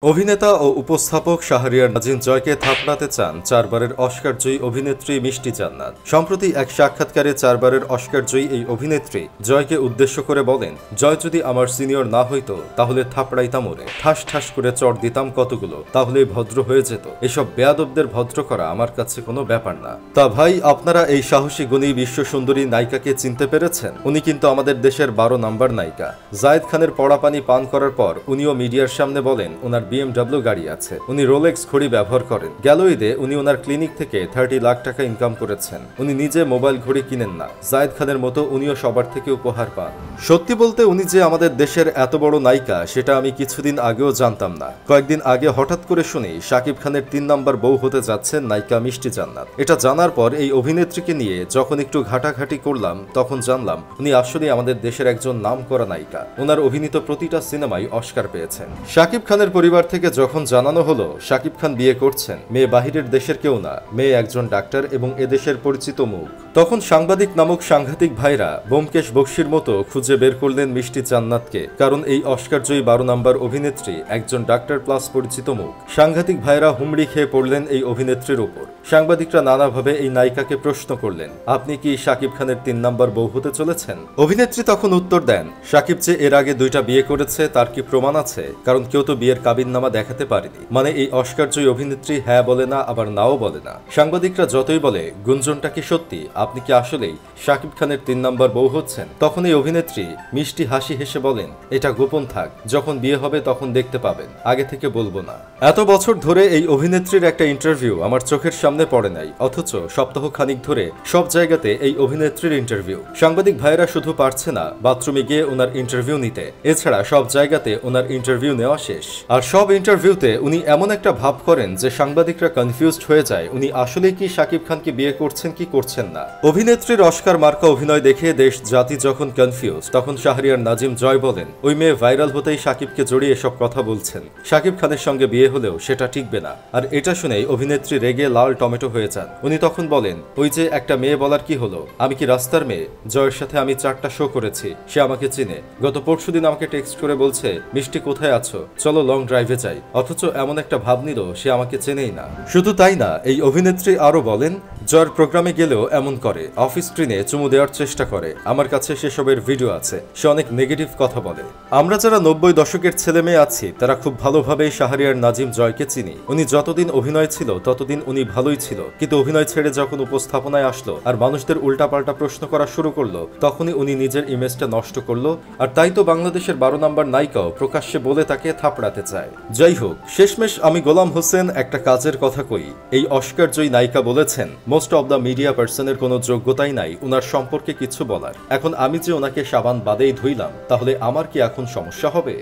অভিনেতা ও উপস্থাপক শাহরিয়ার নাজিম জয়কে থাপড়াতে চান চারবারের অস্কারজয়ী অভিনেত্রী মিষ্টি জান্নাত। সম্প্রতি এক সাক্ষাৎকারে চারবারের অস্কারজয়ী এই অভিনেত্রী জয়কে উদ্দেশ্য করে বলেন, জয় যদি আমার সিনিয়র না হইতো তাহলে থাপড়াইতাম ওরে, ঠাস ঠাস করে চড় দিতাম কতগুলো, তাহলেই ভদ্র হয়ে যেত। এসব বেয়াদবদের ভদ্র করা আমার কাছে কোনো ব্যাপার না। তা ভাই, আপনারা এই সাহসী গুণী বিশ্ব সুন্দরী নায়িকাকে চিনতে পেরেছেন? উনি কিন্তু আমাদের দেশের 12 নম্বর নায়িকা। জায়েদ খানের পড়া পানি পান করার পর উনিও মিডিয়ার সামনে বলেন ওনার BMW গাড়ি আছে, উনি রোলেক্স ঘড়ি ব্যবহার করেন। গেল ঈদে উনি ওনার ক্লিনিক থেকে 30 লাখ টাকা ইনকাম করেছেন। উনি নিজে মোবাইল ঘড়ি কিনেন না। জায়েদ খানের মতো উনিও সবার থেকে উপহার পান। সত্যি বলতে উনি যে আমাদের দেশের এত বড় নায়িকা সেটা আমি কিছুদিন আগেও জানতাম না। কয়েকদিন আগে হঠাৎ করে শুনি শাকিব খানের 3 নম্বর বউ হতে যাচ্ছেন নায়িকা মিষ্টি জান্নাত। এটা জানার পর এই অভিনেত্রীকে নিয়ে যখন একটু ঘাটাঘাটি করলাম তখন জানলাম উনি আসলে আমাদের দেশের একজন নামকরা নায়িকা। ওনার অভিনীত প্রতিটা সিনেমাই অস্কার পেয়েছেন। শাকিব খানের পরিবার থেকে যখন জানানো হলো শাকিব খান বিয়ে করছেন, মেয়ে বাহিরের দেশের কেউ না, মেয়ে একজন ডাক্তার এবং এদেশের পরিচিত মুখ, তখন সাংবাদিক নামক সাংঘাতিক ভাইরা ব্যোমকেশ বক্সির মতো খুঁজে বের করলেন মিষ্টি জান্নাতকে। কারণ এই অস্কারজয়ী 12 নম্বর অভিনেত্রী একজন ডাক্তার প্লাস পরিচিত মুখ। সাংঘাতিক ভাইরা হুমড়ি খেয়ে পড়লেন এই অভিনেত্রীর উপর। সাংবাদিকরা নানাভাবে এই নায়িকাকে প্রশ্ন করলেন, আপনি কি শাকিব খানের 3 নম্বর বউ হতে চলেছেন? অভিনেত্রী তখন উত্তর দেন, শাকিব যে এর আগে 2টা বিয়ে করেছে তার কি প্রমাণ আছে? কারণ কেউ তো বিয়ের কাবিননামা দেখাতে পারেনি। মানে এই অস্কারজয়ী অভিনেত্রী হ্যাঁ বলে না, আবার নাও বলে না। সাংবাদিকরা যতই বলে গুঞ্জনটা কি সত্যি, আপনি কি আসলেই শাকিব খানের 3 নম্বর বউ হচ্ছেন? তখন এই অভিনেত্রী মিষ্টি হাসি হেসে বলেন, এটা গোপন থাক, যখন বিয়ে হবে তখন দেখতে পাবেন, আগে থেকে বলবো না। এত বছর ধরে এই অভিনেত্রীর একটা ইন্টারভিউ আমার চোখের সামনে পড়ে নাই, অথচ সপ্তাহ খানিক ধরে সব জায়গাতে এই অভিনেত্রীর ইন্টারভিউ। সাংবাদিক ভাইরা শুধু পারছে না বাথরুমে গিয়ে ওনার ইন্টারভিউ নিতে, এছাড়া সব জায়গাতে ওনার ইন্টারভিউ নেওয়া শেষ। আর সব ইন্টারভিউতে উনি এমন একটা ভাব করেন যে সাংবাদিকরা কনফিউজড হয়ে যায় উনি আসলে কি শাকিব খানকে বিয়ে করছেন কি করছেন না। অভিনেত্রীর অস্কার মার্কা অভিনয় দেখে দেশ জাতি যখন কনফিউজ, তখন শাহরিয়ার নাজিম জয় বলেন, ওই মেয়ে ভাইরাল হতেই শাকিবকে জড়িয়ে এসব কথা বলছেন। শাকিব খানের সঙ্গে বিয়ে হলেও সেটা টিকবে না। আর এটা শুনেই অভিনেত্রী রেগে লাল টমেটো হয়ে যান। উনি তখন বলেন, ওই যে একটা মেয়ে বলার কি হলো, আমি কি রাস্তার মেয়ে? জয়ের সাথে আমি 4টা শো করেছি, সে আমাকে চিনে। গত পরশুদিন আমাকে টেক্সট করে বলছে, মিষ্টি কোথায় আছো, চলো লং ড্রাইভে যাই। অথচ এমন একটা ভাব নিল সে আমাকে চেনেই না। শুধু তাই না, এই অভিনেত্রী আরো বলেন, জয়ের প্রোগ্রামে গেলেও এমন করে, অফিস স্ক্রিনে চুমু দেওয়ার চেষ্টা করে। আমার কাছে সেসবের ভিডিও আছে। সে অনেক নেগেটিভ কথা বলে। আমরা যারা 90 দশকের ছেলে মেয়ে আছি তারা খুব ভালোভাবেই শাহরিয়ার নাজিম জয়কে চিনি। উনি যতদিন অভিনয় ছিল ততদিন উনি ভালোই ছিল, কিন্তু অভিনয় ছেড়ে যখন উপস্থাপনায় আসলো আর মানুষদের উল্টাপাল্টা প্রশ্ন করা শুরু করলো, তখনই উনি নিজের ইমেজটা নষ্ট করলো। আর তাই তো বাংলাদেশের 12 নম্বর নায়িকাও প্রকাশ্যে বলে তাকে থাপড়াতে চায়। যাই হোক, শেষমেশ আমি গোলাম হোসেন একটা কাজের কথা কই। এই অস্কারজয়ী নায়িকা বলেছেন মোস্ট অব দ্য মিডিয়া পার্সনের কোনো যোগ্যতাই নাই ওনার সম্পর্কে কিছু বলার। এখন আমি যে ওনাকে সাবান বাদেই ধুইলাম, তাহলে আমার কি এখন সমস্যা হবে?